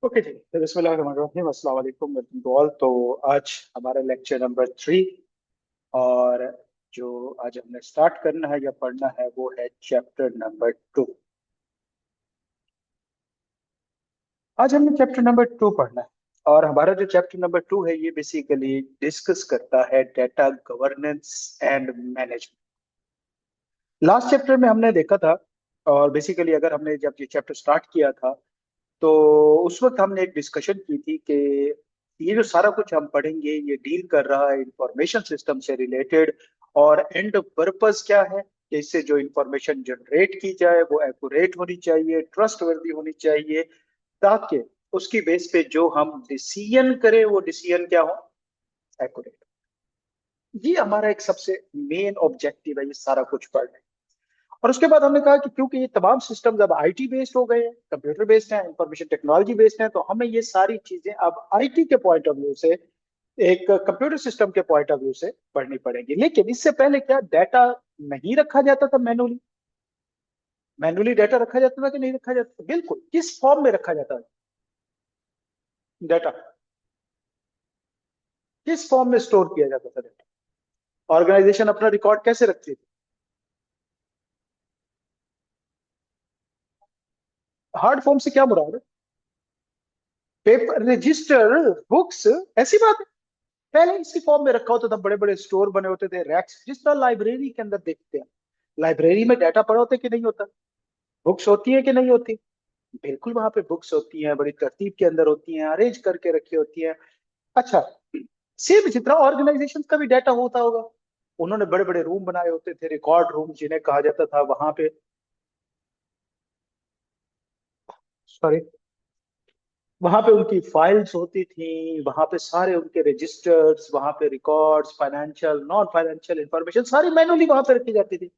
Okay जी, तो बिस्मिल्लाहिर्रहमानिर्रहीम, अस्सलाम वालेकुम, वेलकम टू ऑल। तो आज हमारा लेक्चर नंबर 3। और जो आज हमने स्टार्ट करना है या पढ़ना है वो है चैप्टर नंबर 2। आज हमने चैप्टर नंबर 2 पढ़ना है। और हमारा जो चैप्टर नंबर 2 है ये बेसिकली डिस्कस करता है data governance and management. Last chapter में हमने देखा था, और बेसिकली अगर हमने जब ये चैप्टर स्टार्ट किया था तो उस वक्त हमने एक डिस्कशन की थी कि ये जो सारा कुछ हम पढ़ेंगे ये डील कर रहा है इंफॉर्मेशन सिस्टम से रिलेटेड। और एंड पर्पस क्या है कि इससे जो इंफॉर्मेशन जनरेट की जाए वो एक्यूरेट होनी चाहिए, ट्रस्टवर्दी होनी चाहिए, ताकि उसकी बेस पे जो हम डिसीजन करें वो डिसीजन क्या हो, एक्यूरेट। ये हमारा एक सबसे मेन ऑब्जेक्टिव है ये सारा कुछ पढ़ने। और उसके बाद हमने कहा कि क्योंकि ये तमाम सिस्टम्स अब आईटी बेस्ड हो गए हैं, कंप्यूटर बेस्ड हैं, इंफॉर्मेशन टेक्नोलॉजी बेस्ड हैं, तो हमें ये सारी चीजें अब आईटी के पॉइंट ऑफ व्यू से, एक कंप्यूटर सिस्टम के पॉइंट ऑफ व्यू से पढ़नी पड़ेगी। लेकिन इससे पहले क्या डाटा नहीं रखा जाता था मैनुअली? मैनुअली डाटा रखा जाता था कि नहीं रखा जाता था? बिल्कुल। किस फॉर्म में रखा जाता था डाटा? किस फॉर्म में स्टोर किया जाता था डाटा? ऑर्गेनाइजेशन अपना रिकॉर्ड कैसे रखती थी? हार्ड फॉर्म से क्या मुराद है? पेपर, रजिस्टर, बुक्स, ऐसी बात है। पहले इसी फॉर्म में रखा होता था, बड़े बड़े स्टोर बने होते थे, रैक्स, जिस तरह लाइब्रेरी के अंदर देखते हैं। लाइब्रेरी में डाटा पड़ा होता है कि नहीं होता? बुक्स होती है कि नहीं होती? बिल्कुल, वहां पे बुक्स होती हैं, बड़ी तरतीब के अंदर होती हैं, अरेंज करके रखी होती हैं। अच्छा, सेम इसी तरह ऑर्गेनाइजेशन का भी डाटा होता होगा। उन्होंने बड़े बड़े रूम बनाए होते थे, रिकॉर्ड रूम जिन्हें कहा जाता था। वहां पे, सॉरी, वहां पे उनकी फाइल्स होती थी, वहां पे सारे उनके रजिस्टर्स, वहां पे records, financial, non financial information सारी मैनुअली वहां पे रखी जाती थी।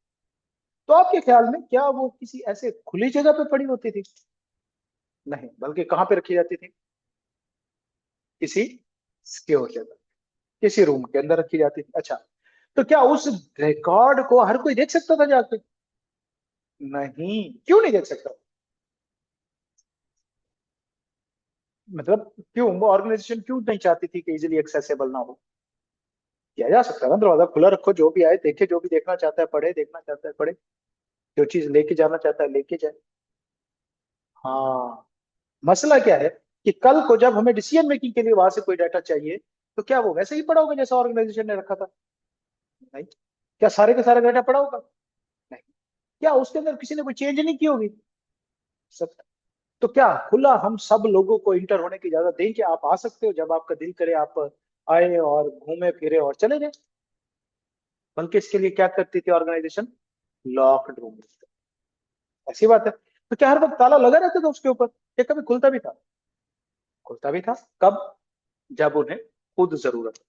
तो आपके ख्याल में क्या वो किसी ऐसे खुली जगह पे पड़ी होती थी? नहीं, बल्कि कहाँ पे रखी जाती थी? किसी सिक्योर जगह, किसी रूम के अंदर रखी जाती थी। अच्छा, तो क्या उस रिकॉर्ड को हर कोई देख सकता था जाके? नहीं। क्यों नहीं देख सकता? मतलब क्यों? वो ऑर्गेनाइजेशन क्यों नहीं चाहती थी कि इजीली एक्सेसिबल ना हो? किया जा सकता है ना, दरवाजा खुला रखो, जो भी आए देखे, जो भी देखना चाहता है पढ़े, देखना चाहता है पढ़े, जो चीज लेके जाना चाहता है लेके जाए। हाँ। मसला क्या है कि कल को जब हमें डिसीजन मेकिंग के लिए वहां से कोई डाटा चाहिए, तो क्या वो वैसे ही पड़ा होगा जैसा ऑर्गेनाइजेशन ने रखा था? नहीं। क्या सारे का सारा डाटा पड़ा होगा? नहीं। क्या उसके अंदर किसी ने कोई चेंज नहीं की होगी? सब। तो क्या खुला हम सब लोगों को इंटर होने की इजाजत दें कि आप आ सकते हो, जब आपका दिल करे आप आए और घूमे फिरे और चले जाए? बल्कि इसके लिए क्या करती थी ऑर्गेनाइजेशन? Locked room. ऐसी बात है। तो क्या हर वक्त ताला लगा रहता था उसके ऊपर? ये कभी खुलता भी था? खुलता भी था। कब? जब उन्हें खुद जरूरत हो।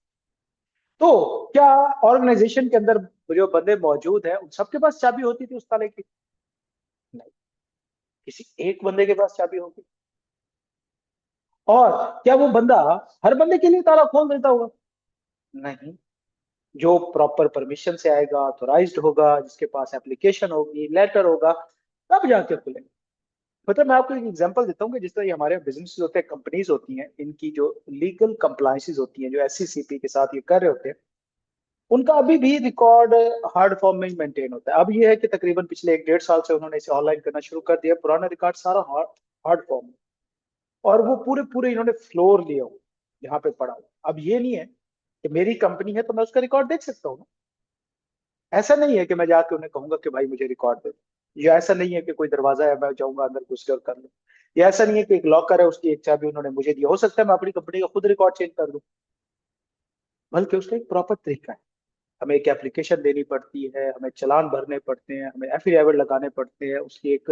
तो क्या ऑर्गेनाइजेशन के अंदर जो बंदे मौजूद हैं उन सबके पास चाबी होती थी उस ताले की? नहीं। किसी एक बंदे के पास चाबी होगी। और क्या वो बंदा हर बंदे के लिए ताला खोल देता होगा? नहीं। जो प्रॉपर परमिशन से आएगा, ऑथोराइज्ड होगा, जिसके पास एप्लीकेशन होगी, लेटर होगा, तब जाके खुलेगा। मतलब मैं आपको एक एग्जांपल देता हूँ कि जिस तरह ये हमारे बिजनेस होते हैं, कंपनीज होती हैं, इनकी जो लीगल कंप्लायंसेस होती हैं, जो एससीसीपी के साथ ये कर रहे होते हैं, उनका अभी भी रिकॉर्ड हार्ड फॉर्म में ही मेंटेन होता है। अब ये है कि तकरीबन पिछले 1 डेढ़ साल से उन्होंने इसे ऑनलाइन करना शुरू कर दिया। पुराना रिकॉर्ड सारा हार्ड फॉर्म में, और वो पूरे पूरे इन्होंने फ्लोर लिए हुए यहाँ पे पड़ा हुआ। अब ये नहीं है कि मेरी कंपनी है तो मैं उसका रिकॉर्ड देख सकता हूँ। ऐसा नहीं है कि मैं जाके उन्हें कहूंगा कि भाई मुझे रिकॉर्ड दे दो। या ऐसा नहीं है कि कोई दरवाजा है मैं जाऊंगा अंदर घुस कर कर लूँ। या ऐसा नहीं है कि एक लॉकर है उसकी एक चाबी उन्होंने मुझे दी, हो सकता है मैं अपनी कंपनी का खुद रिकॉर्ड चेंज कर दूं। बल्कि उसका एक प्रॉपर तरीका है। हमें एक एप्लीकेशन देनी पड़ती है, हमें चालान भरने पड़ते हैं, हमें एफिडेविट लगाने पड़ते हैं, उसकी एक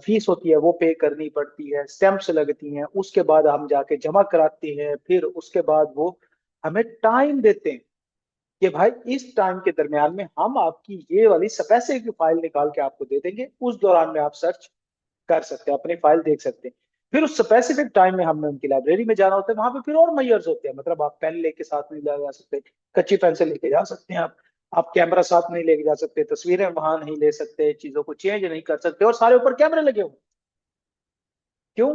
फीस होती है वो पे करनी पड़ती है, स्टैंप्स लगती हैं, उसके बाद हम जाके जमा कराते हैं, फिर उसके बाद वो हमें टाइम देते हैं कि भाई इस टाइम के दरमियान में हम आपकी ये वाली पैसे की फाइल निकाल के आपको दे देंगे, उस दौरान में आप सर्च कर सकते हैं, अपनी फाइल देख सकते हैं। फिर उस स्पेसिफिक टाइम में हमने उनकी लाइब्रेरी में जाना होता है, वहां पे फिर और मैयर्स होते हैं। मतलब आप पेन लेके साथ नहीं ले जा सकते, कच्ची पेंसिल लेके जा सकते हैं आप कैमरा साथ नहीं लेके जा सकते, तस्वीरें वहां नहीं ले सकते, चीजों को चेंज नहीं कर सकते, और सारे ऊपर कैमरे लगे हुए। क्यों?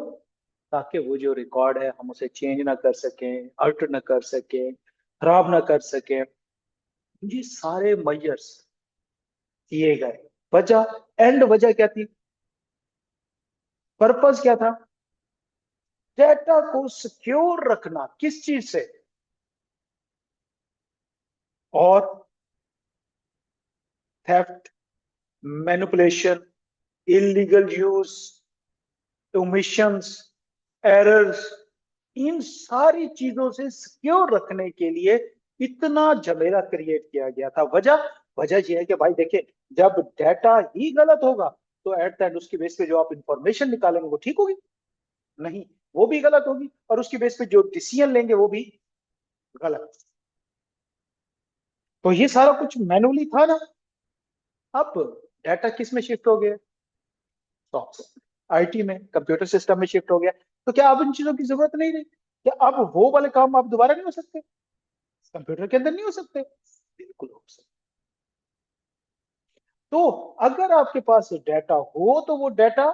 ताकि वो जो रिकॉर्ड है हम उसे चेंज ना कर सकें, अल्टर ना कर सकें, खराब ना कर सकें। ये सारे मेजर्स किए गए। वजह, एंड वजह क्या थी, पर्पस क्या था, डेटा को सिक्योर रखना, किस चीज से, और theft, manipulation, illegal use, omissions, errors, इन सारी चीजों से सिक्योर रखने के लिए इतना झमेला क्रिएट किया गया था। वजह, वजह यह है कि भाई देखिए, जब डाटा ही गलत होगा तो एट द एंड उसकी बेस पे जो आप इंफॉर्मेशन निकालेंगे वो ठीक होगी, नहीं, वो भी गलत होगी, और उसकी बेस पे जो डिसीजन लेंगे वो भी गलत। तो ये सारा कुछ मैनुअली था ना, अब डाटा किस में शिफ्ट हो गया, सॉफ्टवेयर, आईटी में, कंप्यूटर सिस्टम में शिफ्ट हो गया। तो क्या अब इन चीजों की जरूरत नहीं रही, क्या अब वो वाले काम आप दोबारा नहीं हो सकते, कंप्यूटर के अंदर नहीं हो सकते, बिल्कुल हो सकते। तो अगर आपके पास डाटा हो तो वो डाटा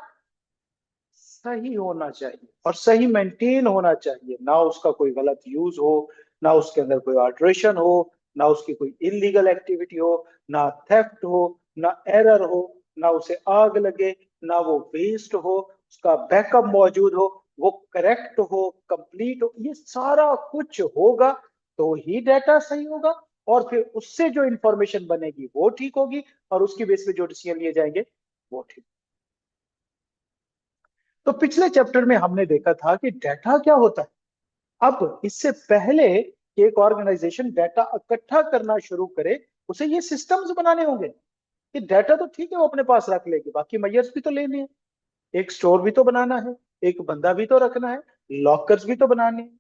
सही होना चाहिए और सही मेंटेन होना चाहिए, ना उसका कोई गलत यूज हो, ना उसके अंदर कोई अल्टरेशन हो, ना उसकी कोई इलीगल एक्टिविटी हो, ना थेफ्ट हो, ना एरर हो, ना उसे आग लगे, ना वो वेस्ट हो, उसका बैकअप मौजूद हो, वो करेक्ट हो, कंप्लीट हो, ये सारा कुछ होगा तो ही डाटा सही होगा, और फिर उससे जो इंफॉर्मेशन बनेगी वो ठीक होगी, और उसकी बेस पे जो डिसीजन लिए जाएंगे वो ठीक। तो पिछले चैप्टर में हमने देखा था कि डाटा क्या होता है। अब इससे पहले कि एक ऑर्गेनाइजेशन डाटा इकट्ठा करना शुरू करे, उसे ये सिस्टम्स बनाने होंगे कि डाटा तो ठीक है वो अपने पास रख लेगी, बाकी मेजर्स भी तो लेने हैं, एक स्टोर भी तो बनाना है, एक बंदा भी तो रखना है, लॉकर्स भी तो बनाने हैं,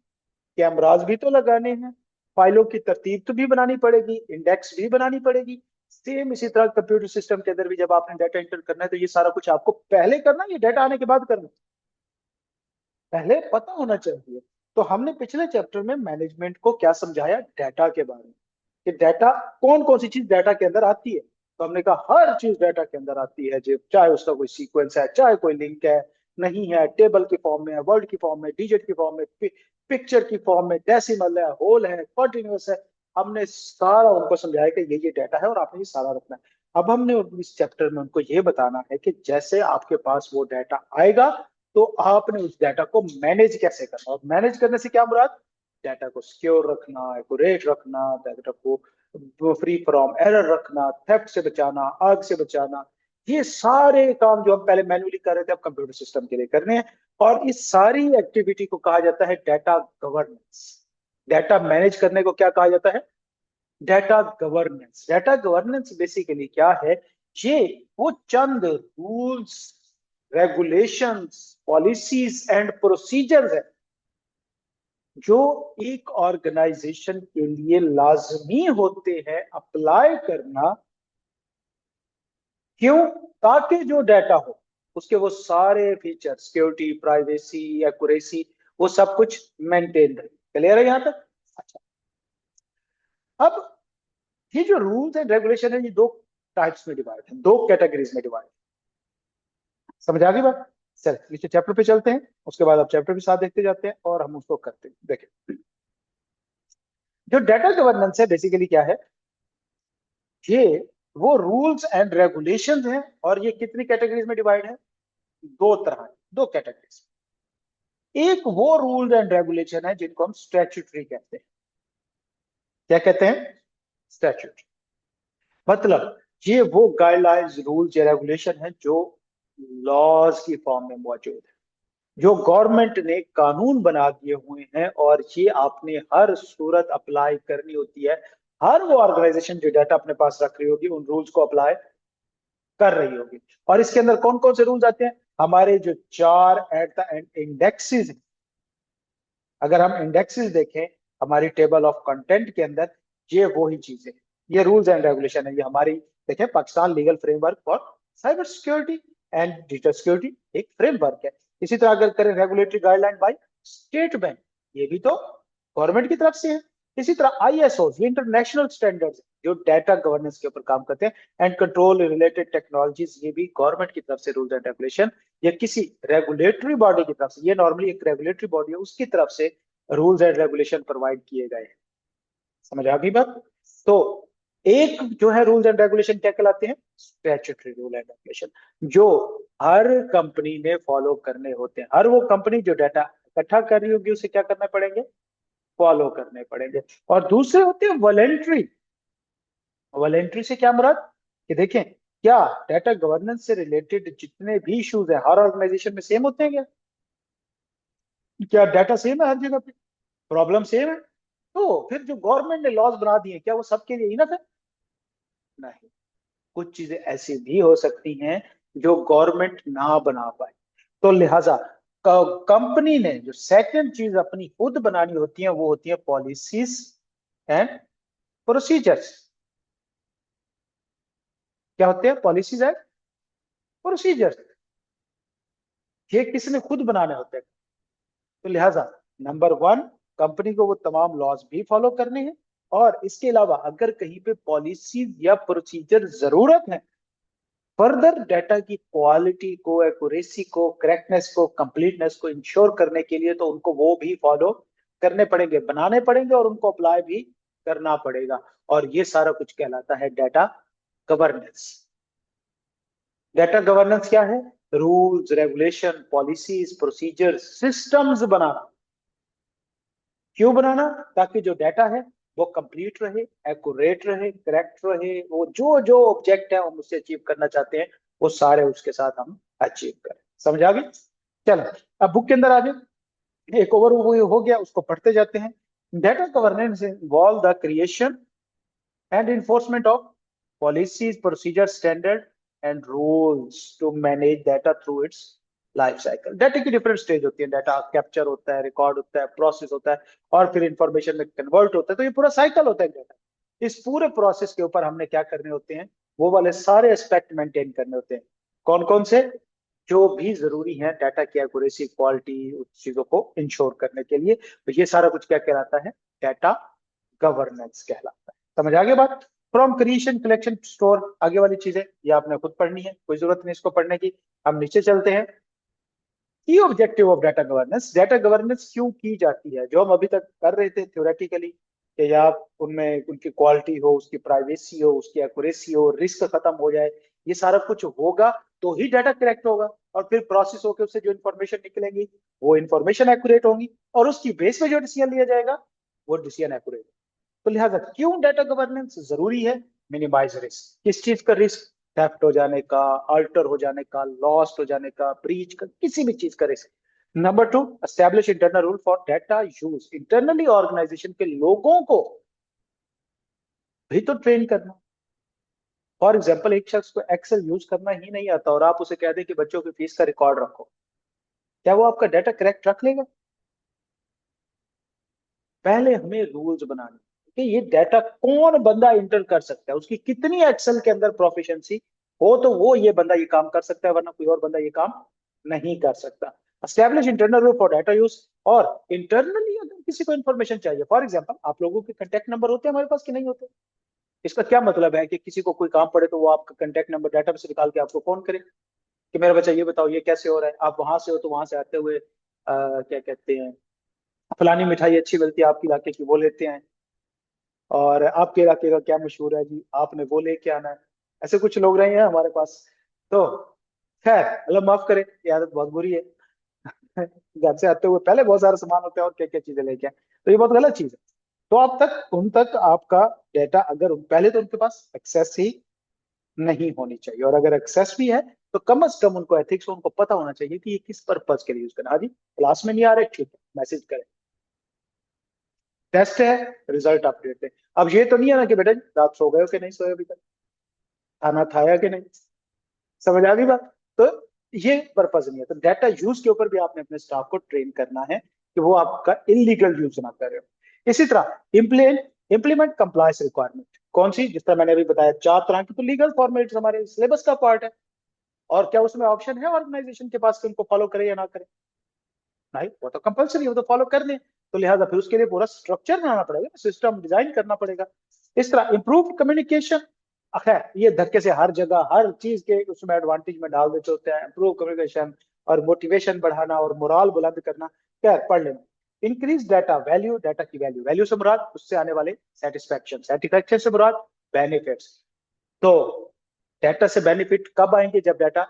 कैमराज भी तो लगाने हैं, फाइलों की तरतीब तो भी बनानी पड़ेगी, इंडेक्स भी बनानी पड़ेगी। सेम इसी तरह कंप्यूटर सिस्टम के अंदर भी जब आपने डाटा एंटर करना है तो ये सारा कुछ आपको पहले करना है, ये डाटा आने के बाद करना है, पहले पता होना चाहिए। तो हमने पिछले चैप्टर में मैनेजमेंट को क्या समझाया, डाटा के बारे में, कि डाटा कौन कौन सी चीज डाटा के अंदर आती है। तो हमने कहा हर चीज डाटा के अंदर आती है, जो चाहे उसका कोई सीक्वेंस है, चाहे कोई लिंक है, नहीं है, टेबल की फॉर्म में है, वर्ड की फॉर्म में, डिजिट की फॉर्म में, पिक्चर की फॉर्म में, डेसिमल है, होल है, कॉन्टिन्यूस है, हमने सारा उनको समझाया कि ये डाटा है और आपने ये सारा रखना है। अब हमने इस चैप्टर में उनको ये बताना है कि जैसे आपके पास वो डाटा आएगा तो आपने उस डाटा को मैनेज कैसे करना, और मैनेज करने से क्या मुराद, डाटा को सिक्योर रखना, एक्यूरेट रखना, डाटा को फ्री फ्रॉम एरर रखना, थेफ्ट से बचाना, आग से बचाना, ये सारे काम जो हम पहले मैन्युअली कर रहे थे अब कंप्यूटर सिस्टम के लिए करने हैं। और इस सारी एक्टिविटी को कहा जाता है डाटा गवर्नेंस। डाटा मैनेज करने को क्या कहा जाता है, data governance. Data governance basically क्या है, ये वो चंद rules, regulations, policies and procedures है जो एक ऑर्गेनाइजेशन के लिए लाजमी होते हैं अप्लाई करना। क्यों, ताकि जो डाटा हो उसके वो सारे फीचर, सिक्योरिटी, प्राइवेसी, एक्यूरेसी, वो सब कुछ मेंटेन रहे। क्लियर है यहां तक? अच्छा, अब ये जो रूल्स एंड रेगुलेशन है ये दो टाइप्स में डिवाइड है, दो कैटेगरीज में डिवाइड। समझ आ गई बात? चल नीचे चैप्टर पे चलते हैं, उसके बाद आप चैप्टर भी साथ देखते जाते हैं और हम उसको करते हैं। देखिए, जो डाटा गवर्नेंस है बेसिकली क्या है, ये वो रूल्स एंड रेगुलेशंस हैं, और ये कितनी कैटेगरीज में डिवाइड है, दो तरह, दो कैटेगरीज। एक वो रूल्स एंड रेगुलेशन है जिनको हम स्टैट्यूटरी कहते हैं। क्या कहते हैं, स्टैट्यूट, मतलब ये वो गाइडलाइंस, रूल्स या रेगुलेशन है जो लॉज की फॉर्म में मौजूद है, जो गवर्नमेंट ने कानून बना दिए हुए हैं, और ये आपने हर सूरत अप्लाई करनी होती है। हर वो ऑर्गेनाइजेशन जो डाटा अपने पास रख रही होगी उन रूल्स को अप्लाई कर रही होगी। और इसके अंदर कौन कौन से रूल्स आते हैं, हमारे जो चार एट द एंड इंडेक्सेस हैं, अगर हम इंडेक्सेस देखें हमारी टेबल ऑफ कंटेंट के अंदर, ये वो ही चीजें, ये रूल्स एंड रेगुलेशन है। ये हमारी देखें, Pakistan legal framework for cyber security and digital security एक फ्रेमवर्क है। इसी तरह अगर करें regulatory guideline by state bank, ये भी तो गवर्नमेंट की तरफ से है। इसी तरह आईएसओ, ये इंटरनेशनल स्टैंडर्ड्स जो डाटा गवर्नेंस के ऊपर काम करते हैं, एंड कंट्रोल रिलेटेड टेक्नोलॉजीज, ये भी गवर्नमेंट की तरफ से रूल्स एंड रेगुलेशन या किसी रेगुलेटरी बॉडी की तरफ से, ये नॉर्मली एक रेगुलेटरी बॉडी है, उसकी तरफ से रूल्स एंड रेगुलेशन प्रोवाइड किए गए हैं। समझ आ गई बात? तो एक जो है रूल्स एंड रेगुलेशन क्या कहलाते हैं? स्टैट्यूटरी रूल एंड रेगुलेशन, जो हर कंपनी ने फॉलो करने होते हैं। हर वो कंपनी जो डाटा इकट्ठा कर रही होगी उसे क्या करने पड़ेंगे? फॉलो करने पड़ेंगे। और दूसरे होते हैं वॉलेंट्री। वॉलेंट्री से क्या मुराद? कि देखें, क्या डाटा गवर्नेंस से रिलेटेड जितने भी इश्यूज है हर ऑर्गेनाइजेशन में सेम होते हैं क्या? क्या डाटा सेम है हर जगह पे? प्रॉब्लम सेम है? तो फिर जो गवर्नमेंट ने लॉज बना दिए क्या वो सबके लिए इनफ है? नहीं, कुछ चीजें ऐसी भी हो सकती हैं जो गवर्नमेंट ना बना पाए। तो लिहाजा कंपनी ने जो सेकंड चीज अपनी खुद बनानी होती है वो होती है पॉलिसीज एंड प्रोसीजर्स। क्या होते हैं? Policies and procedures. ये किसने खुद बनाने होते हैं। तो लिहाजा नंबर वन, कंपनी को वो तमाम लॉज भी फॉलो करने हैं, और इसके अलावा अगर कहीं पे पॉलिसी या प्रोसीजर जरूरत है फर्दर डाटा की क्वालिटी को, एक्यूरेसी को, करेक्टनेस को, कंप्लीटनेस को इंश्योर करने के लिए, तो उनको वो भी फॉलो करने पड़ेंगे, बनाने पड़ेंगे, और उनको अप्लाई भी करना पड़ेगा। और ये सारा कुछ कहलाता है डाटा गवर्नेंस। डाटा गवर्नेंस क्या है? Rules, regulation, policies, procedure, systems बनाना। क्यों बनाना? ताकि जो डाटा है वो कंप्लीट रहे, एक्यूरेट रहे, करेक्ट रहे, वो जो जो ऑब्जेक्ट है हम उससे अचीव करना चाहते हैं वो सारे उसके साथ हम अचीव करें। समझ आ गई? चलो, अब बुक के अंदर आ जाए। एक ओवरव्यू हो गया, उसको पढ़ते जाते हैं। Data governance involve the creation and enforcement of policies, procedures, standard and rules to manage data through its life cycle. Data की डिफरेंट स्टेज होती है, डाटा कैप्चर होता है, रिकॉर्ड होता है, प्रोसेस होता है, और फिर इंफॉर्मेशन में कन्वर्ट होता है। तो ये पूरा साइकिल होता है डाटा। इस पूरे प्रोसेस के ऊपर हमने क्या करने होते हैं? वो वाले सारे एस्पेक्ट मेंटेन करने होते हैं। कौन कौन से? जो भी जरूरी है डाटा की एक्यूरेसी, क्वालिटी, उस चीजों को इंश्योर करने के लिए। तो ये सारा कुछ क्या कहलाता है? डाटा गवर्नेंस कहलाता है। समझ आ गया बात? फ्रॉम क्रिएशन, कलेक्शन, स्टोर, आगे वाली चीजें ये आपने खुद पढ़नी है, कोई जरूरत नहीं इसको पढ़ने की। हम नीचे चलते हैं। की objective of data governance. Data governance क्यों की जाती है? जो हम अभी तक कर रहे थे थ्योरेटिकली, कि या उनमें उनकी क्वालिटी हो, उसकी प्राइवेसी हो, उसकी एक्यूरेसी हो, रिस्क खत्म हो जाए, ये सारा कुछ होगा तो ही डाटा करेक्ट होगा, और फिर प्रोसेस होकर उससे जो इन्फॉर्मेशन निकलेंगी वो इन्फॉर्मेशन एक्यूरेट होगी, और उसकी बेस पे जो डिसीजन लिया जाएगा वो डिसीजन एक्यूरेट। तो लिहाजा क्यों डाटा गवर्नेंस जरूरी है? Minimise risk. किस चीज का रिस्क? थेफ्ट हो जाने का, अल्टर हो जाने का, लॉस्ट हो जाने का, ब्रीच का, किसी भी चीज का risk. Number two, establish internal rule for data use. Internally organisation के लोगों को भी तो ट्रेन करना। फॉर एग्जाम्पल, एक शख्स को एक्सेल यूज करना ही नहीं आता और आप उसे कह दें कि बच्चों की फीस का रिकॉर्ड रखो, क्या वो आपका डाटा करेक्ट रख लेगा? पहले हमें रूल्स बनाने कि ये डाटा कौन बंदा इंटर कर सकता है, उसकी कितनी एक्सेल के अंदर प्रोफिशिएंसी हो तो वो ये बंदा ये काम कर सकता है, वरना कोई और बंदा ये काम नहीं कर सकता। Establish internal rule for data use. और इंटरनली अगर किसी को इंफॉर्मेशन चाहिए, फॉर एग्जांपल आप लोगों के कांटेक्ट नंबर होते हैं हमारे पास कि नहीं होते? इसका क्या मतलब है कि किसी को कोई काम पड़े तो वो आपका कांटेक्ट नंबर डाटा से निकाल के आपको फोन करे कि मेरा बच्चा ये बताओ ये कैसे हो रहा है। आप वहां से हो तो वहां से आते हुए क्या कहते हैं, फलानी मिठाई अच्छी मिलती है आपके इलाके की, वो लेते हैं। और आपके इलाके का क्या मशहूर है जी, आपने वो लेके आना है। ऐसे कुछ लोग रहे हैं हमारे पास। तो खैर, अल्लाह माफ करे, ये आदत बहुत बुरी है। घर से आते हुए पहले बहुत सारा सामान होता है और क्या क्या चीजें लेके आए, तो ये बहुत गलत चीज है। तो आप तक उन तक आपका डेटा, अगर पहले तो उनके पास एक्सेस ही नहीं होनी चाहिए, और अगर एक्सेस भी है तो कम से कम उनको एथिक्स, उनको पता होना चाहिए कि ये किस पर्पज के लिए यूज करना। हाँ जी, क्लास में नहीं आ रहे, ठीक है, मैसेज करें, टेस्ट है, रिजल्ट अपडेट दें। अब ये तो नहीं है ना कि बेटा रात सो गए हो कि नहीं सोए अभी तक, खाना खाया कि नहीं। समझ आ गई बात? तो ये पर्पज नहीं है। तो डाटा यूज के ऊपर भी आपने अपने स्टाफ को ट्रेन करना है कि वो आपका इलीगल यूज ना करे। इसी तरह इम्प्लीमेंट कंप्लायंस रिक्वायरमेंट। कौन सी? जिस तरह मैंने अभी बताया, 4 तरह की तो लीगल फॉर्मेट्स हमारे सिलेबस का पार्ट है। और क्या उसमें ऑप्शन है ऑर्गेनाइजेशन के पास कि उनको फॉलो करे या ना करे? नहीं, वो तो कंपलसरी है, वो तो फॉलो कर लें। तो लिहाजा फिर उसके लिए पूरा स्ट्रक्चर बनाना पड़ेगा, सिस्टम डिजाइन करना पड़ेगा। इस तरह इंप्रूव कम्युनिकेशन। खैर, ये धक्के से हर जगह हर चीज के उसमें एडवांटेज में डाल देते होते हैं। इंप्रूव कम्युनिकेशन, और मोटिवेशन बढ़ाना और मोरल बुलंद करना, क्या पढ़ लेना। इंक्रीज डाटा वैल्यू, डाटा की वैल्यू, वैल्यू से मुराद उससे आने वाले सेटिस्फैक्शन, सेटिस्फैक्शन से मुराद बेनिफिट्स। तो डाटा से बेनिफिट कब आएंगे? जब डाटा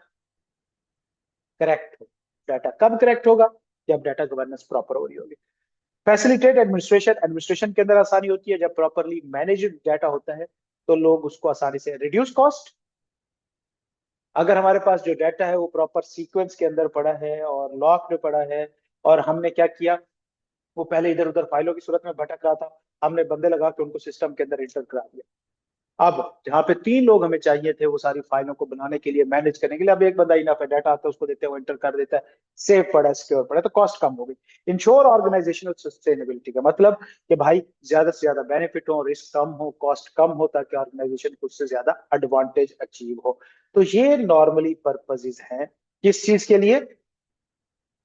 करेक्ट हो। डाटा कब करेक्ट होगा? जब डाटा गवर्नेंस प्रॉपर हो रही होगी। फैसिलिटेट एडमिनिस्ट्रेशन, एडमिनिस्ट्रेशन के अंदर आसानी होती है जब प्रॉपरली मैनेज्ड डाटा होता है, तो लोग उसको आसानी से, रिड्यूस कॉस्ट। अगर हमारे पास जो डाटा है वो प्रॉपर सीक्वेंस के अंदर पड़ा है और लॉक में पड़ा है, और हमने क्या किया, वो पहले इधर उधर फाइलों की सूरत में भटक रहा था, हमने बंदे लगा के उनको सिस्टम के अंदर इंटर करा दिया। अब जहां पे 3 लोग हमें चाहिए थे वो सारी फाइलों को बनाने के लिए, मैनेज करने के लिए, अब एक बंदा इनफ है, डाटा आता है उसको देते हैं, वो एंटर कर देता है, सेफ पड़ा है, सिक्योर पड़ा है, तो कॉस्ट कम हो गई। इंश्योर ऑर्गेनाइजेशनल सस्टेनेबिलिटी का मतलब कि भाई ज्यादा से ज्यादा बेनिफिट हो, रिस्क कम हो, कॉस्ट कम हो, ताकि ऑर्गेनाइजेशन को उससे ज्यादा एडवांटेज अचीव हो। तो ये नॉर्मली पर्पजेज हैं किस चीज के लिए?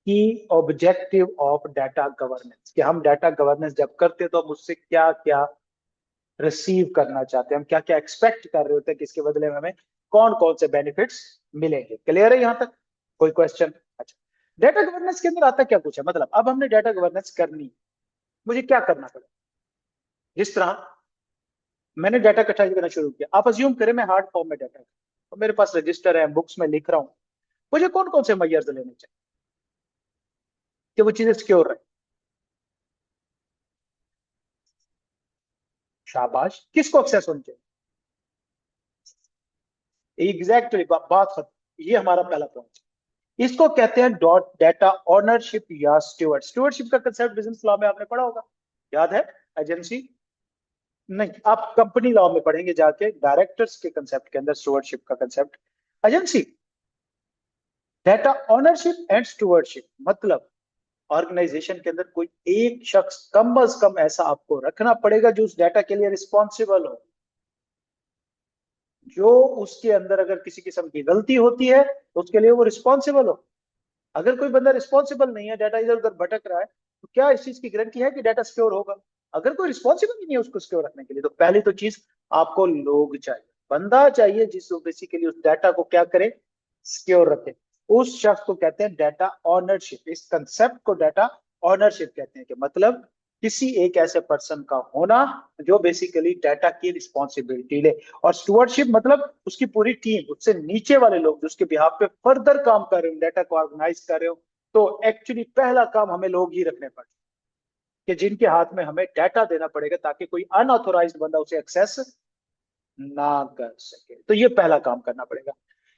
की ऑब्जेक्टिव ऑफ डाटा गवर्नेंस, कि हम डाटा गवर्नेंस जब करते हैं तो हम उससे क्या क्या रिसीव करना चाहते हैं, हम क्या क्या एक्सपेक्ट कर रहे होते हैं कि इसके बदले में हमें कौन कौन से बेनिफिट्स मिलेंगे। क्लियर है यहां तक? कोई क्वेश्चन? अच्छा, डाटा गवर्नेंस के अंदर आता क्या कुछ है, मतलब अब हमने डाटा गवर्नेंस करनी, मुझे क्या करना पड़ेगा? जिस तरह मैंने डाटा इकट्ठा करना शुरू किया, आप अज्यूम करें मैं हार्ड फॉर्म में डाटा, तो मेरे पास रजिस्टर है, बुक्स में लिख रहा हूं, मुझे कौन कौन से मैयर्स लेने चाहिए कि वो चीजें सिक्योर रहे? शाबाश, किसको एक्सेस होनी चाहिए? एग्जैक्टली, बात खत्म। ये हमारा पहला पॉइंट। इसको कहते हैं डॉट डाटा ऑनरशिप या स्टूवर्ड। स्टूवर्डशिप का कंसेप्ट बिजनेस लॉ में आपने पढ़ा होगा, याद है? एजेंसी नहीं, आप कंपनी लॉ में पढ़ेंगे जाके, डायरेक्टर्स के कंसेप्ट के अंदर स्टूवर्डशिप का concept, agency. Data ownership and stewardship मतलब ऑर्गेनाइजेशन के अंदर कोई एक शख्स कम अज कम ऐसा आपको रखना पड़ेगा जो उस डाटा के लिए रिस्पॉन्सिबल हो, जो उसके अंदर अगर किसी किस्म की गलती होती है तो उसके लिए वो रिस्पॉन्सिबल हो। अगर कोई बंदा रिस्पॉन्सिबल नहीं है, डाटा इधर उधर भटक रहा है, तो क्या इस चीज की गारंटी है कि डाटा सिक्योर होगा? अगर कोई रिस्पॉन्सिबल ही नहीं है उसको सिक्योर रखने के लिए, तो पहली तो चीज, आपको लोग चाहिए, बंदा चाहिए जिस बेसिकली उस डाटा को क्या करे, सिक्योर रखे। उस शख्स को कहते हैं डाटा ऑनरशिप। इस कंसेप्ट को डाटा ऑनरशिप कहते हैं, कि मतलब किसी एक ऐसे पर्सन का होना जो बेसिकली डाटा की रिस्पॉन्सिबिलिटी ले। और स्टुअर्डशिप मतलब उसकी पूरी टीम, उससे नीचे वाले लोग जो उसके बिहाफ पे फर्दर काम कर रहे हो, डाटा को ऑर्गेनाइज कर रहे हो। तो एक्चुअली पहला काम हमें लोग ही रखने पड़े, कि जिनके हाथ में हमें डाटा देना पड़ेगा ताकि कोई अनऑथोराइज्ड बंदा उसे एक्सेस ना कर सके। तो ये पहला काम करना पड़ेगा।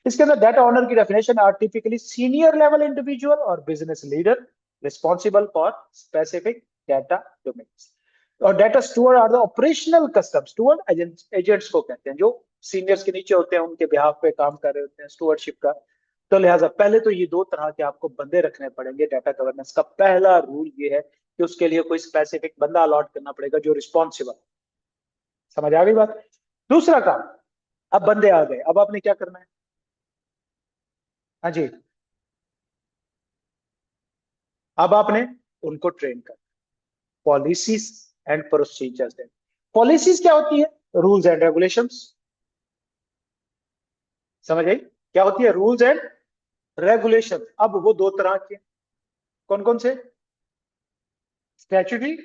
इसके अंदर डाटा ओनर की definition are typically senior level individual और business leader responsible for specific data domains. और data steward are the operational custom. Steward agents को कहते हैं जो सीनियर्स के नीचे होते हैं, उनके बिहाफ पे काम कर रहे होते हैं स्टूअर्डशिप का। तो लिहाजा पहले तो ये 2 तरह के आपको बंदे रखने पड़ेंगे। डाटा गवर्नेंस का पहला रूल ये है कि उसके लिए कोई स्पेसिफिक बंदा अलॉट करना पड़ेगा जो रिस्पॉन्सिबल। समझ आ गई बात? दूसरा काम, अब बंदे आ गए, अब आपने क्या करना है? हाँ जी, अब आपने उनको ट्रेन कर, पॉलिसीज एंड प्रोसीजर्स दें। पॉलिसीज क्या होती है? Rules and regulations. समझ आई? क्या होती है? Rules and regulation. अब वो 2 तरह के, कौन कौन से? Statutory,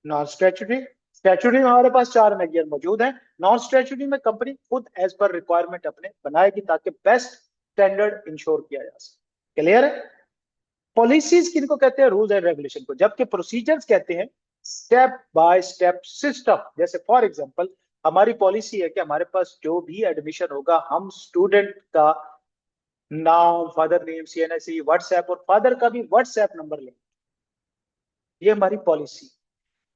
non statutory. स्टैट्यूटरी में हमारे पास 4 मेजर मौजूद हैं। नॉन स्टैट्यूटरी में कंपनी खुद एज पर रिक्वायरमेंट अपने बनाएगी ताकि बेस्ट स्टैंडर्ड इंश्योर किया जा सके। क्लियर है? पॉलिसीज किनको कहते हैं? रूल्स एंड रेगुलेशन को। जबकि प्रोसीजर्स कहते हैं स्टेप बाय स्टेप सिस्टम। जैसे फॉर एग्जांपल, हमारी पॉलिसी है कि हमारे पास जो भी एडमिशन होगा, हम स्टूडेंट का नाम, फादर नेम, सीएनएसई, व्हाट्सएप, और फादर का भी व्हाट्सएप नंबर लेंगे। ये हमारी पॉलिसी।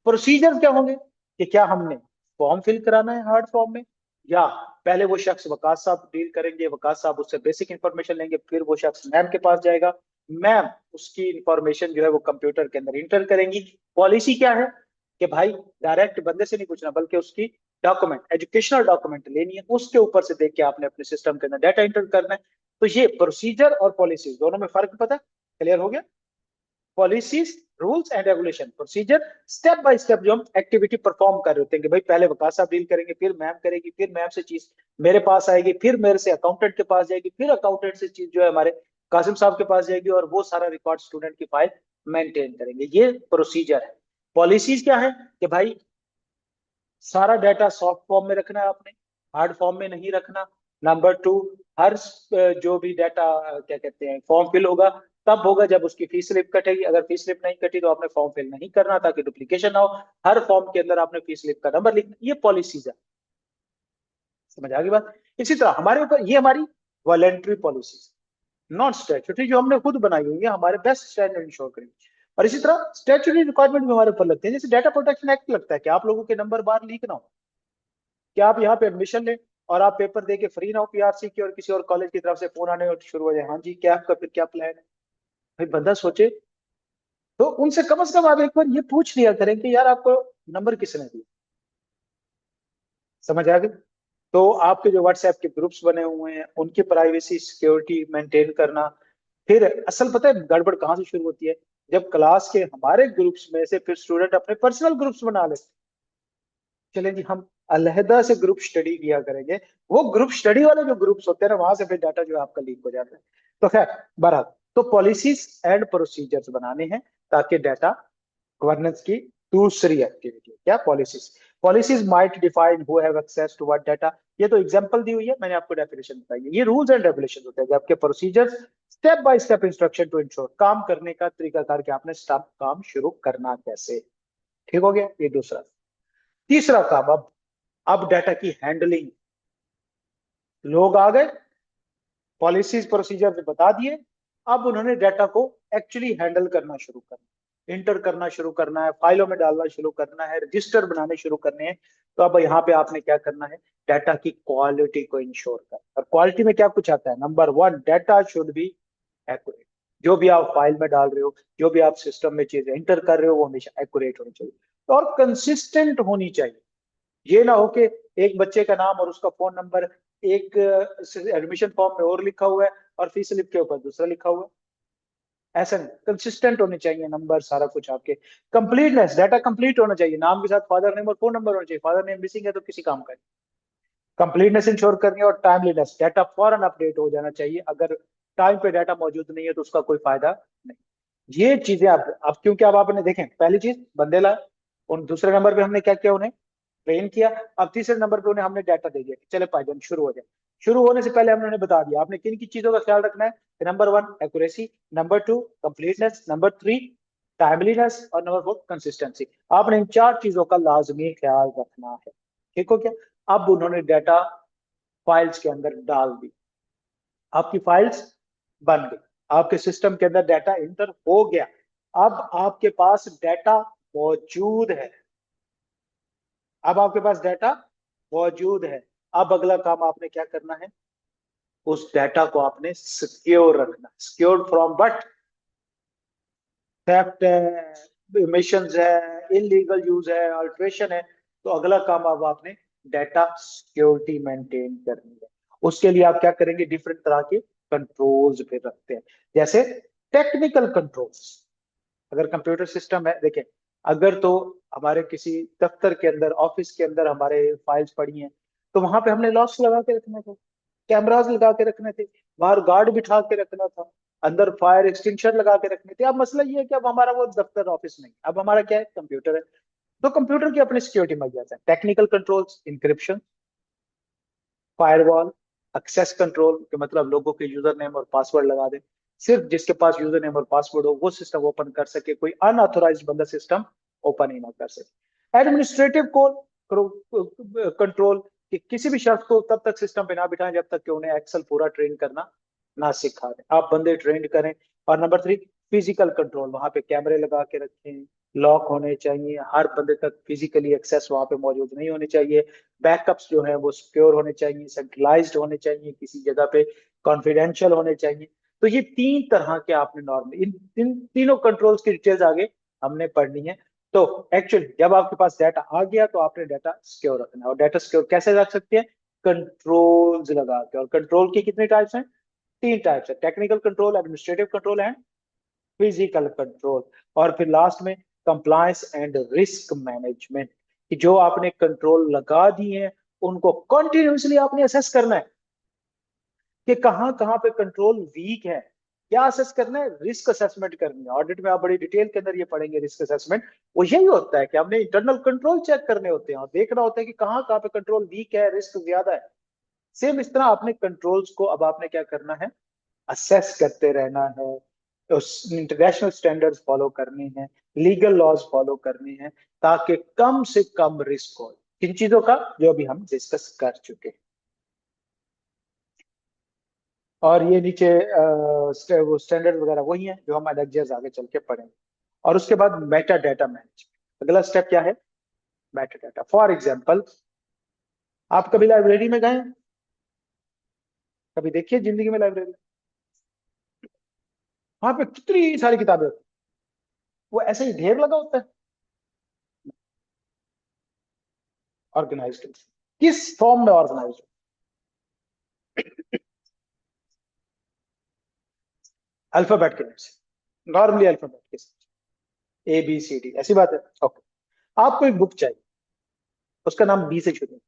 प्रोसीजर क्या होंगे? कि क्या हमने फॉर्म फिल कराना है हार्ड फॉर्म में, या पहले वो शख्स वकास साहब डील करेंगे, वकास साहब उससे बेसिक इंफॉर्मेशन लेंगे, फिर वो शख्स मैम के पास जाएगा, मैम उसकी इंफॉर्मेशन जो है वो कंप्यूटर के अंदर इंटर करेंगी। पॉलिसी क्या है? कि भाई डायरेक्ट बंदे से नहीं पूछना, बल्कि उसकी डॉक्यूमेंट, एजुकेशनल डॉक्यूमेंट लेनी है, उसके ऊपर से देख के आपने अपने सिस्टम के अंदर डाटा इंटर करना है। तो ये प्रोसीजर और पॉलिसी दोनों में फर्क पता? क्लियर हो गया? Policies, rules and regulation, procedure, step by step जो हम एक्टिविटी परफॉर्म कर रहे होते हैं, कि भाई पहले वकास साहब डील करेंगे, फिर मैम करेगी, फिर मैम से चीज मेरे पास आएगी, फिर मेरे से अकाउंटेंट के पास जाएगी, फिर अकाउंटेंट से चीज जो है हमारे कासिम साहब के पास जाएगी और वो सारा रिकॉर्ड स्टूडेंट की फाइल मेंटेन करेंगे। ये प्रोसीजर है। पॉलिसीज क्या है कि भाई सारा डाटा सॉफ्ट फॉर्म में रखना है आपने, हार्ड फॉर्म में नहीं रखना। नंबर टू, हर जो भी डाटा क्या कहते हैं फॉर्म फिल होगा तब होगा जब उसकी फीस स्लिप कटेगी। अगर फीस स्लिप नहीं कटी तो आपने फॉर्म फिल नहीं करना ताकि डुप्लीकेशन ना हो। हर फॉर्म के अंदर आपने फीस स्लिप का नंबर लिखना। ये पॉलिसीज है। समझ आ गई बात। इसी तरह हमारे ऊपर ये हमारी वॉलेंट्री पॉलिसीज, नॉट स्टैट्यूटरी, जो हमने खुद बनाई हुई है, हमारे बेस्ट स्टैंडर्ड इंश्योर करेंगे। और इसी तरह स्टैट्यूटरी रिक्वायरमेंट भी हमारे ऊपर लगते हैं। जैसे डाटा प्रोटेक्शन एक्ट लगता है कि आप लोगों के नंबर बार लीक ना हो, कि आप यहाँ पे एडमिशन लें और आप पेपर दे के फ्री ना हो पीआरसी की, और किसी और कॉलेज की तरफ से फोन आने और शुरू हो जाए, हाँ जी क्या आपका फिर क्या प्लान है। भाई बंदा सोचे। तो उनसे कम से कम आप एक बार ये पूछ लिया करें कि यार आपको नंबर किसने दिया। समझ आ गई। तो आपके जो व्हाट्सएप के ग्रुप्स बने हुए हैं उनकी प्राइवेसी सिक्योरिटी मेंटेन करना। फिर असल पता है गड़बड़ कहाँ से शुरू होती है, जब क्लास के हमारे ग्रुप्स में से फिर स्टूडेंट अपने पर्सनल ग्रुप्स बना लेते। चलें जी, हम अलहदा से ग्रुप स्टडी किया करेंगे। वो ग्रुप स्टडी वाले जो ग्रुप्स होते हैं ना, वहां से फिर डाटा जो है आपका लीक हो जाता है। तो खैर बहरहाल, तो पॉलिसीज एंड प्रोसीजर्स बनाने हैं ताकि डाटा गवर्नेंस की दूसरी एक्टिविटी क्या policies. Policies might define who have access to what data. ये तो एग्जांपल दी हुई है, मैंने आपको डेफिनेशन बताई है। ये रूल्स एंड रेगुलेशन होते हैं जबकि procedures step by step instruction to ensure, काम करने का तरीकाकार कि आपने स्टेप काम शुरू करना कैसे। ठीक हो गया ये दूसरा। तीसरा काम, अब डाटा की हैंडलिंग। लोग आ गए, पॉलिसीज प्रोसीजर बता दिए, अब उन्होंने डाटा को एक्चुअली हैंडल करना शुरू करना, इंटर करना शुरू करना है, फाइलों में डालना शुरू करना है, रजिस्टर बनाने शुरू करने हैं। तो अब यहाँ पे आपने क्या करना है, डाटा की क्वालिटी को इंश्योर करना। और क्वालिटी में क्या कुछ आता है, number one, data should be accurate. जो भी आप फाइल में डाल रहे हो, जो भी आप सिस्टम में चीजें इंटर कर रहे हो, वो हमेशा एक्यूरेट होनी चाहिए और कंसिस्टेंट होनी चाहिए। ये ना हो कि एक बच्चे का नाम और उसका फोन नंबर एक एडमिशन फॉर्म में और लिखा हुआ है और फीस स्लिप के ऊपर दूसरा लिखा हुआ है। ऐसा नहीं, कंसिस्टेंट होने चाहिए नंबर, सारा कुछ आपके। कंप्लीटनेस, डाटा कंप्लीट होना चाहिए, नाम के साथ फादर नेम और फोन नंबर होना चाहिए। फादर नेम मिसिंग है तो किसी काम का नहीं। कंप्लीटनेस इंश्योर करनी है और टाइमलीनेस, डाटा फौरन अपडेट हो जाना चाहिए। अगर टाइम पे डाटा मौजूद नहीं है तो उसका कोई फायदा नहीं। ये चीजें आप अब क्योंकि अब आपने देखें, पहली चीज बंदे लाए, उन दूसरे नंबर पे हमने क्या किया, उन्हें ट्रेन किया। अब तीसरे नंबर पे उन्हें हमने डाटा दे दिया कि चले भाईजान शुरू हो जाए। शुरू होने से पहले हमने उन्हें बता दिया आपने किन की चीजों का ख्याल रखना है। Number one accuracy, number two completeness, number three timeliness और नंबर फोर कंसिस्टेंसी। आपने इन चार चीजों का लाजमी ख्याल रखना है। ठीक हो क्या। अब उन्होंने डाटा फाइल्स के अंदर डाल दी, आपकी फाइल्स बन गई, आपके सिस्टम के अंदर डाटा इंटर हो गया। अब आपके पास डाटा मौजूद है। अब आपके पास डाटा मौजूद है। अब अगला काम आपने क्या करना है, उस डाटा को आपने सिक्योर रखना। सिक्योर फ्रॉम बट थेफ्ट है, मिशंस है, इलीगल यूज है, अल्ट्रेशन है। तो अगला काम अब आपने डाटा सिक्योरिटी मेंटेन करनी है। उसके लिए आप क्या करेंगे, डिफरेंट तरह के कंट्रोल्स पे रखते हैं। जैसे टेक्निकल कंट्रोल्स, अगर कंप्यूटर सिस्टम है, देखें अगर तो हमारे किसी दफ्तर के अंदर ऑफिस के अंदर हमारे फाइल्स पड़ी हैं तो वहां पे हमने लॉक्स लगा के रखने थे, कैमरास लगा के रखने थे, बाहर गार्ड बिठा के रखना था, अंदर फायर एक्सटिंग्विशर लगा के रखने थे। अब मसला ये है कि अब हमारा वो दफ्तर ऑफिस नहीं, अब हमारा क्या है, कंप्यूटर है। तो कंप्यूटर की अपनी सिक्योरिटी मैजर्स है, technical controls, encryption, firewall, access control के मतलब लोगों के यूजर नेम और पासवर्ड लगा दे, सिर्फ जिसके पास यूजर नेम और पासवर्ड हो वो सिस्टम ओपन कर सके, कोई अनऑथोराइज्ड बंदा सिस्टम ओपन ही ना कर सके। एडमिनिस्ट्रेटिव कंट्रोल कि किसी भी शख्स को तब तक सिस्टम पे ना बिठाएं जब तक कि उन्हें एक्सेल पूरा ट्रेन करना ना सिखा दें, आप बंदे ट्रेन करें। और नंबर थ्री, फिजिकल कंट्रोल, वहां पे कैमरे लगा के रखें, लॉक होने चाहिए, हर बंदे तक फिजिकली एक्सेस वहां पे मौजूद नहीं होने चाहिए। बैकअप्स जो है वो सिक्योर होने चाहिए, सेंट्रलाइज्ड होने चाहिए, किसी जगह पे कॉन्फिडेंशियल होने चाहिए। तो ये तीन तरह के आपने नॉर्म, इन तीनों कंट्रोल्स की डिटेल्स आगे हमने पढ़नी है। तो एक्चुअली जब आपके पास डाटा आ गया तो आपने डाटा सिक्योर रखना है। और डाटा सिक्योर कैसे रख सकते हैं, कंट्रोल्स लगा के। और कंट्रोल की कितने टाइप्स हैं, तीन टाइप्स है, technical control, administrative control and physical control. और फिर लास्ट में कंप्लायंस एंड रिस्क मैनेजमेंट, कि जो आपने कंट्रोल लगा दिए हैं उनको कंटिन्यूसली आपने असेस करना है कि कहां कहां पे कंट्रोल वीक है, क्या असेस करना है? रिस्क असेसमेंट करनी है। ऑडिट में आप बड़ी डिटेल के अंदर ये पढ़ेंगे रिस्क असेसमेंट। वो यही होता है कि हमने इंटरनल कंट्रोल चेक करने होते हैं और देखना होता है कि कहाँ पे कंट्रोल वीक है, रिस्क ज्यादा है। सेम इस तरह आपने कंट्रोल्स को अब आपने क्या करना है? असेस करते रहना है। इंटरनेशनल स्टैंडर्ड्स फॉलो करने हैं, लीगल लॉज फॉलो करने हैं, ताकि कम से कम रिस्क हो। किन चीजों का? जो अभी हम डिस्कस कर चुके हैं। और ये नीचे वो स्टैंडर्ड वगैरह वही है जो हम लेक्चर्स आगे चल के पढ़ेंगे। और उसके बाद मेटा डाटा मैनेजमेंट, अगला स्टेप क्या है? Meta data. फॉर एग्जाम्पल, आप कभी लाइब्रेरी में गए हैं? कभी देखिए जिंदगी में लाइब्रेरी, वहां पे कितनी सारी किताबें होती हैं। वो ऐसे ही ढेर लगा होता है? ऑर्गेनाइज्ड। किस फॉर्म में ऑर्गेनाइज्ड? अल्फाबेट के नाम से, नॉर्मली अल्फाबेट के साथ, ABCD, ऐसी बात है। ओके, आपको एक बुक चाहिए, उसका नाम बी से शुरू है।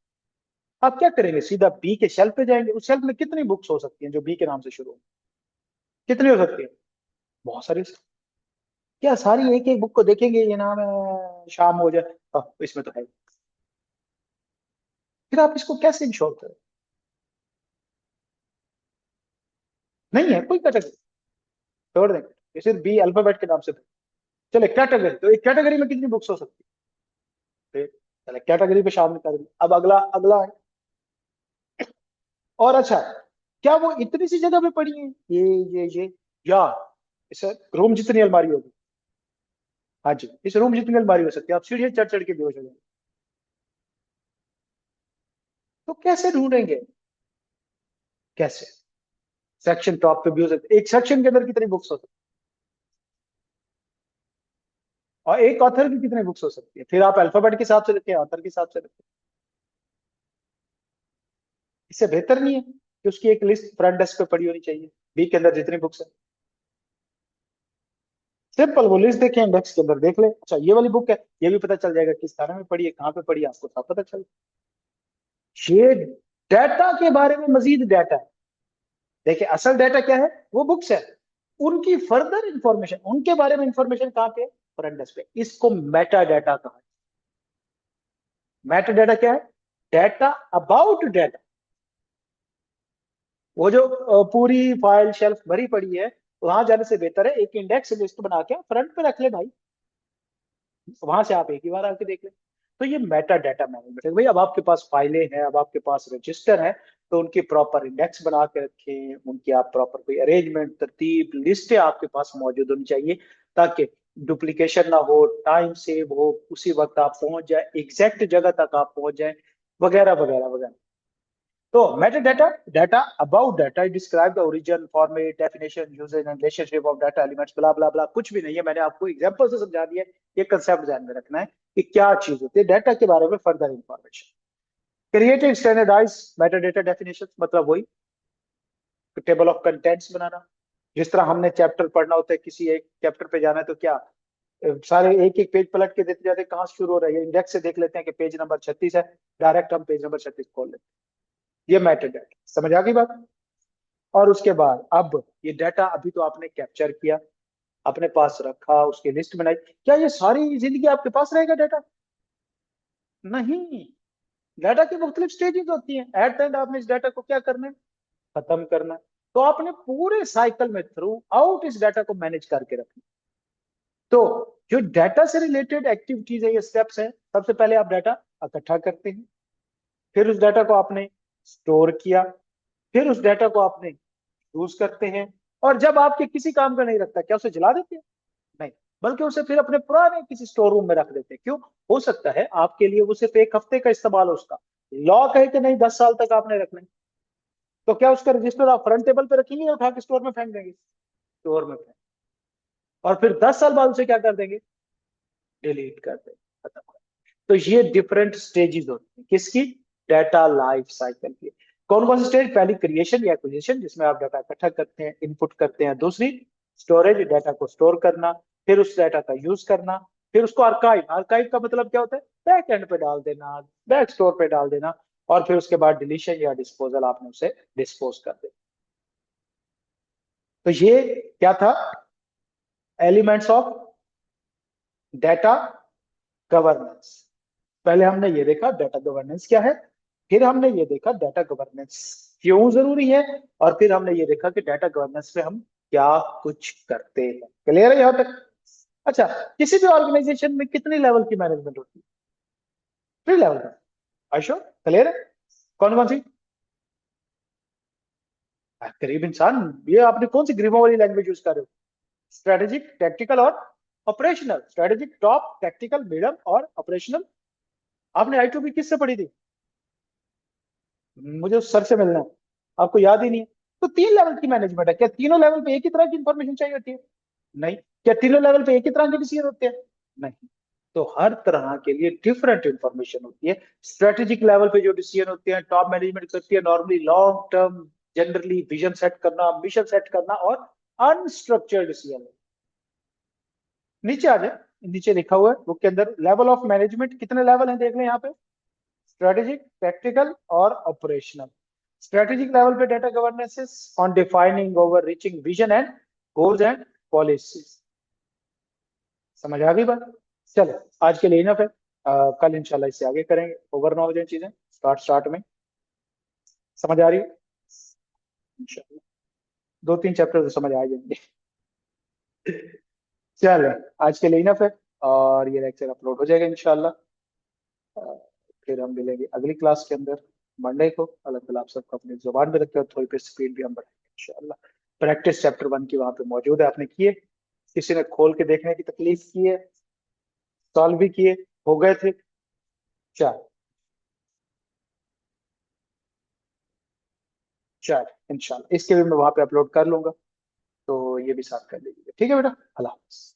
आप क्या करेंगे? सीधा बी के शेल्फ पे जाएंगे। उस शेल्फ में कितनी बुक्स हो सकती हैं जो बी के नाम से शुरू हो? कितनी हो सकती है? बहुत सारी। क्या सारी एक एक बुक को देखेंगे, ये नाम है, शाम हो जाए, इसमें तो है। फिर आप इसको कैसे इंश्योर करें? नहीं है कोई कैटेगरी, छोड़ देंगे। ये सिर्फ बी अल्फाबेट के नाम से था। चले कैटेगरी, तो एक कैटेगरी में कितनी बुक्स हो सकती है? चले कैटेगरी पे शामिल कर दिया। अब अगला अगला है। और अच्छा, क्या वो इतनी सी जगह पे पड़ी है? ये या इस रूम जितनी अलमारी होगी। हाँ जी, इस रूम जितनी अलमारी हो सकती है। आप सीढ़ियां चढ़ चढ़ के बेहोश हो जाएंगे। तो कैसे ढूंढेंगे? कैसे? सेक्शन टॉप पे भी हो सकते, एक सेक्शन के अंदर कितनी बुक्स हो सकती है? और एक ऑथर की कितनी बुक्स हो सकती है? फिर आप अल्फाबेट के हिसाब से रखें, ऑथर के हिसाब से रखें। इससे बेहतर नहीं है कि उसकी एक लिस्ट फ्रंट डेस्क पे पड़ी होनी चाहिए, बी के अंदर जितनी बुक्स है? सिंपल, वो लिस्ट देखें, इंडेक्स के अंदर देख ले, अच्छा ये वाली बुक है, ये भी पता चल जाएगा किस तरह में पड़ी है, कहाँ पे पड़ी है, आपको सब पता चल। ये डाटा के बारे में मजीद डाटा है। देखिए असल डाटा क्या है? वो बुक्स है। उनकी फर्दर इंफॉर्मेशन, उनके बारे में इंफॉर्मेशन कहाँ पे? फ्रंट डेस्क पे। इसको मेटा डाटा कहा। मेटा डाटा क्या है? Data about data. वो जो पूरी फाइल शेल्फ भरी पड़ी है, वहां जाने से बेहतर है एक इंडेक्स लिस्ट बना के फ्रंट पे रख ले भाई। वहां से आप एक ही बार आके देख ले। तो ये मेटा डाटा मैनेजमेंट है भाई। अब आपके पास फाइलें हैं, अब आपके पास रजिस्टर है, तो उनकी प्रॉपर इंडेक्स बना के रखें, उनकी आप प्रॉपर कोई अरेंजमेंट, तरतीब, लिस्टें आपके पास मौजूद होनी चाहिए, ताकि डुप्लीकेशन ना हो, टाइम सेव हो, उसी वक्त आप पहुंच जाए, एग्जैक्ट जगह तक आप पहुंच जाए, वगैरह वगैरह वगैरह। तो metadata, data about data, it describe the origin, format, definition, usage and relationship of data elements, blah blah blah। कुछ भी नहीं है, मैंने आपको एग्जांपल से समझा दिया। ये कंसेप्ट ध्यान में रखना है कि क्या चीज होती है डाटा के बारे में। Further information, creating standardise metadata definition, मतलब वही टेबल ऑफ कंटेंट्स बनाना। जिस तरह हमने चैप्टर पढ़ना होता है, किसी एक चैप्टर पे जाना है तो क्या सारे एक एक पेज पलट के देते जाते हैं, कहाँ से शुरू हो रहा है, इंडेक्स से देख लेते हैं कि पेज नंबर 36 है, डायरेक्ट हम पेज नंबर 36 खोल लेते हैं। ये मेटाडेटा, समझ आ गई बात? और उसके बाद अब ये डाटा अभी तो आपने कैप्चर किया, अपने पास रखा, उसकी लिस्ट बनाई, क्या ये सारी जिंदगी आपके पास रहेगा डाटा? नहीं। डाटा की मुख्तलिफ स्टेजेस होती हैं। एट द एंड आपने इस डाटा को क्या करना है? खत्म करना है। तो आपने पूरे साइकिल में थ्रू आउट इस डाटा को मैनेज करके रखना। तो जो डाटा से रिलेटेड एक्टिविटीज है, ये स्टेप्स हैं। सबसे पहले आप डाटा इकट्ठा करते हैं, फिर उस डाटा को आपने स्टोर किया, फिर उस डाटा को आपने यूज करते हैं, और जब आपके किसी काम का नहीं रखता, क्या उसे जला देते हैं? नहीं, बल्कि उसे फिर अपने पुराने किसी स्टोर रूम में रख देते हैं। क्यों? हो सकता है आपके लिए वो सिर्फ एक हफ्ते का इस्तेमाल हो, उसका लॉ कहे कि नहीं 10 साल तक आपने रखना है। तो क्या उसका रजिस्टर आप फ्रंट टेबल पे रखेंगे या उठा के स्टोर में फेंक देंगे? स्टोर में फेंक, और फिर 10 साल बाद उसे क्या कर देंगे? डिलीट कर देंगे, खत्म कर। तो ये डिफरेंट स्टेजेस होती हैं किसकी? डाटा लाइफ साइकिल की। कौन कौन सी स्टेज? पहली क्रिएशन या एक्विजिशन, जिसमें आप डाटा इकट्ठा करते हैं, इनपुट करते हैं। दूसरी स्टोरेज, डाटा को स्टोर करना। फिर उस डाटा का यूज करना। फिर उसको आर्काइव, आर्काइव का मतलब क्या होता है? बैक एंड पे डाल देना, बैक स्टोर पे डाल देना। और फिर उसके बाद डिलीशन या डिस्पोजल, आपने उसे डिस्पोज कर देना। तो ये क्या था, एलिमेंट्स ऑफ डेटा गवर्नेंस। पहले हमने ये देखा डेटा गवर्नेंस क्या है, फिर हमने ये देखा डेटा गवर्नेंस क्यों जरूरी है, और फिर हमने ये देखा कि डेटा गवर्नेंस में हम क्या कुछ करते हैं। क्लियर है यहां तक? अच्छा, किसी भी ऑर्गेनाइजेशन में कितनी लेवल की मैनेजमेंट होती है? 3 लेवल का। आशो, क्लियर है? कौन कौन सी? गरीब इंसान, ये आपने कौन सी ग्रीबों वाली लैंग्वेज यूज कर रहे हो? स्ट्रेटेजिक, टैक्टिकल और operational. Strategic top, tactical medium और ऑपरेशनल। आपने आई टू बी किससे पढ़ी थी? मुझे उस सर से मिलना है, आपको याद ही नहीं है। तो 3 लेवल की मैनेजमेंट है। क्या तीनों लेवल पे एक ही तरह की इंफॉर्मेशन चाहिए होती है? नहीं। क्या तीनों लेवल पे एक ही तरह के डिसीजन होते हैं? नहीं। तो हर तरह के लिए डिफरेंट इंफॉर्मेशन होती है। स्ट्रेटेजिक लेवल पे जो डिसीजन होते हैं टॉप मैनेजमेंट करती है, normally long term, generally vision set करना, मिशन सेट करना और अनस्ट्रक्चर्ड डिसीजन। नीचे आ जाए, नीचे लिखा हुआ है बुक के अंदर, लेवल ऑफ मैनेजमेंट कितने लेवल हैं देख लें यहाँ पे। स्ट्रेटेजिक, टैक्टिकल और ऑपरेशनल। स्ट्रेटेजिक लेवल पे data governance is on defining over reaching vision and goals and policies. समझ आ गई बात? चलो, आज के लिए इनफ है। कल इंशाल्लाह इससे आगे करेंगे, ओवर ना हो जाए चीजें स्टार्ट स्टार्ट में। समझ आ रही है? इंशाल्लाह 2-3 चैप्टर तो समझ आ जाएंगे। चलो, आज के लिए इनफ है, और ये लेक्चर अपलोड हो जाएगा इंशाल्लाह। अ, फिर हम मिलेंगे अगली क्लास के अंदर मंडे को। अल्लाह ताला आप सबको अपनी जुबान में रखे और थोड़ी सी स्पीड भी हम बढ़ाएंगे इंशाल्लाह। प्रैक्टिस चैप्टर 1 की वहां पे मौजूद है, आपने किए? किसी ने खोल के देखने की तकलीफ की है? सॉल्व भी किए? हो गए थे? चल, चल इंशाल्लाह इसके भी मैं वहां पे अपलोड कर लूंगा, तो ये भी साथ कर लीजिए। ठीक है बेटा, अल्लाह हाफिज़।